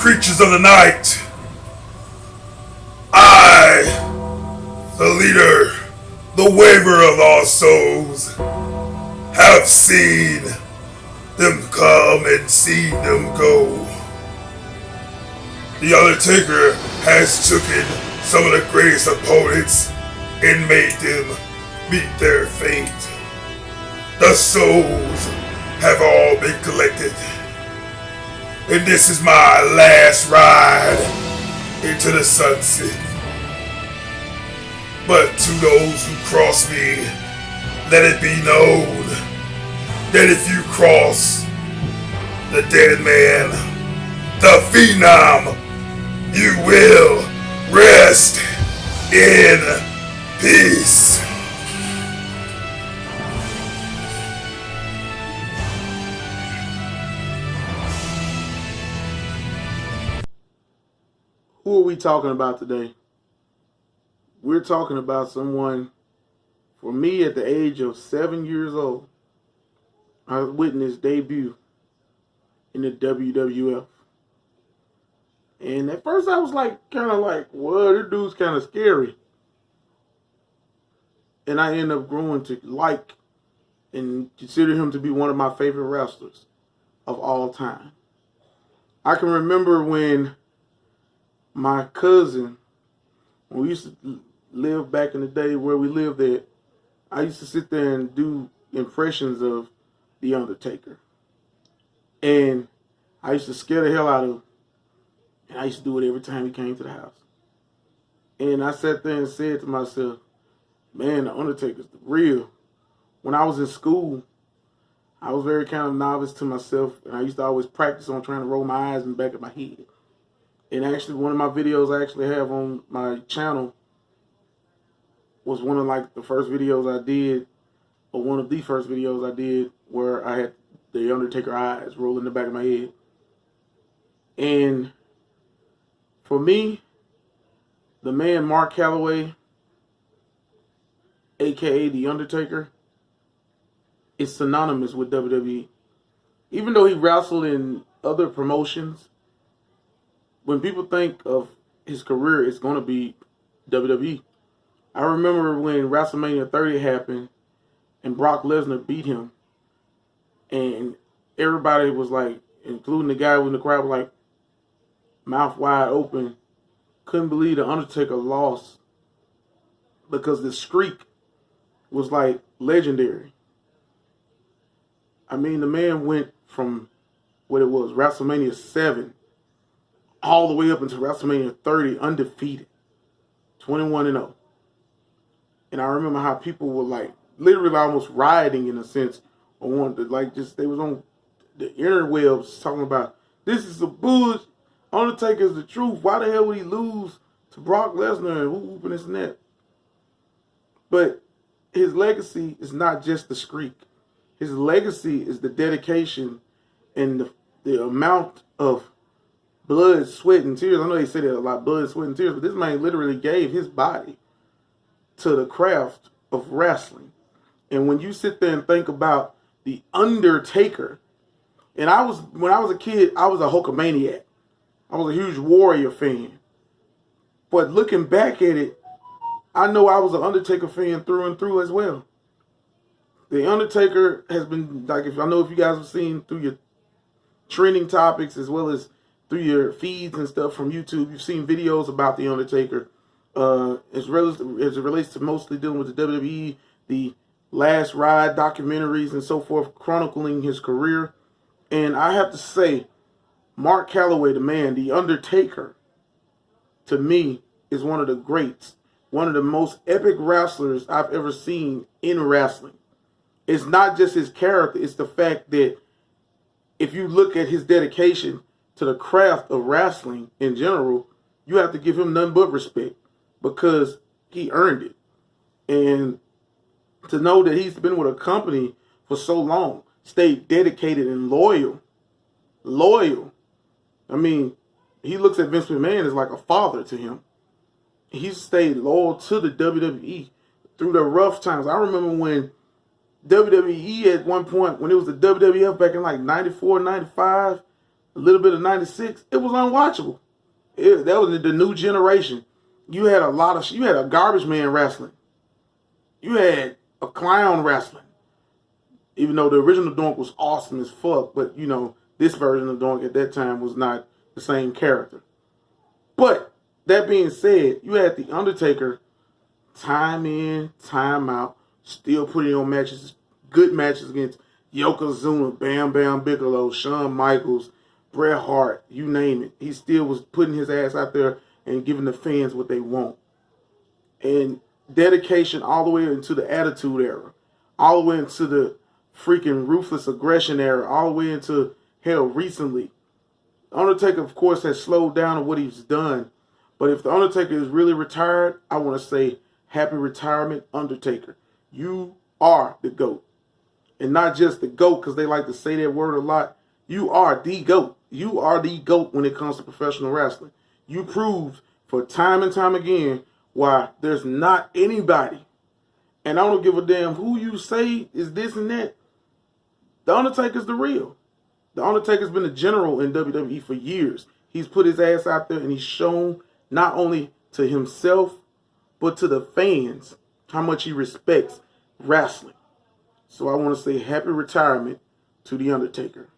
creatures of the night. I, the leader, the waver of all souls, have seen them come and seen them go. The Undertaker has taken some of the greatest opponents and made them meet their fate. The souls have all been collected, and this is my last ride into the sunset. But to those who cross me, let it be known that if you cross the dead man, the phenom, you will rest in peace. Who are we talking about today? We're talking about someone, for me at the age of 7 years old, I witnessed debut in the WWF. And at first I was kind of like, well, this dude's kind of scary. And I ended up growing to like and consider him to be one of my favorite wrestlers of all time. I can remember when my cousin, when we used to live back in the day where we lived at, I used to sit there and do impressions of The Undertaker. And I used to scare the hell out of him. And I used to do it every time he came to the house. And I sat there and said to myself, man, The Undertaker's the real. When I was in school, I was very kind of novice to myself, and I used to always practice on trying to roll my eyes in the back of my head. And actually, one of my videos I actually have on my channel was one of the first videos I did, or one of the first videos I did, where I had the Undertaker eyes roll in the back of my head. And for me, the man Mark Calloway, aka The Undertaker, is synonymous with WWE. Even though he wrestled in other promotions, when people think of his career, it's going to be WWE. I remember when WrestleMania 30 happened and Brock Lesnar beat him, and everybody was like, including the guy in the crowd, was like mouth wide open, couldn't believe the Undertaker lost, because the streak was like legendary. I mean, the man went from what it was, WrestleMania 7, all the way up until WrestleMania 30, undefeated, 21-0. And I remember how people were literally almost rioting in a sense, or wanted to they was on the interwebs talking about, this is the bullshit, Undertaker's the truth, why the hell would he lose to Brock Lesnar and whoop and this and that? But his legacy is not just the streak. His legacy is the dedication and the amount of blood, sweat, and tears. I know they say that a lot, blood, sweat, and tears, but this man literally gave his body to the craft of wrestling. And when you sit there and think about The Undertaker, and when I was a kid, I was a Hulkamaniac. I was a huge Warrior fan. But looking back at it, I know I was an Undertaker fan through and through as well. The Undertaker has been, I know if you guys have seen through your trending topics as well as through your feeds and stuff from YouTube, you've seen videos about The Undertaker as it relates to mostly dealing with the WWE, the Last Ride documentaries and so forth, chronicling his career. And I have to say, Mark Calloway, the man, The Undertaker, to me, is one of the greats, one of the most epic wrestlers I've ever seen in wrestling. It's not just his character, it's the fact that if you look at his dedication to the craft of wrestling in general, you have to give him none but respect, because he earned it. And to know that he's been with a company for so long, stayed dedicated and loyal. I mean, he looks at Vince McMahon as like a father to him. He's stayed loyal to the WWE through the rough times. I remember when WWE at one point, when it was the WWF back in 94, 95, a little bit of 96, it was unwatchable. That was the new generation. You had you had a garbage man wrestling. You had a clown wrestling. Even though the original Doink was awesome as fuck, but this version of Doink at that time was not the same character. But that being said, you had the Undertaker time in, time out, still putting on matches, good matches against Yokozuna, Bam Bam Bigelow, Shawn Michaels, Bret Hart, you name it. He still was putting his ass out there and giving the fans what they want. And dedication all the way into the Attitude Era, all the way into the freaking Ruthless Aggression Era, all the way into, hell, recently. Undertaker, of course, has slowed down on what he's done. But if the Undertaker is really retired, I want to say, happy retirement, Undertaker. You are the GOAT. And not just the GOAT, because they like to say that word a lot. You are the GOAT. You are the GOAT when it comes to professional wrestling. You proved for time and time again why there's not anybody, and I don't give a damn who you say is this and that. The Undertaker's the real. The Undertaker's been a general in WWE for years. He's put his ass out there and he's shown not only to himself, but to the fans how much he respects wrestling. So I want to say happy retirement to The Undertaker.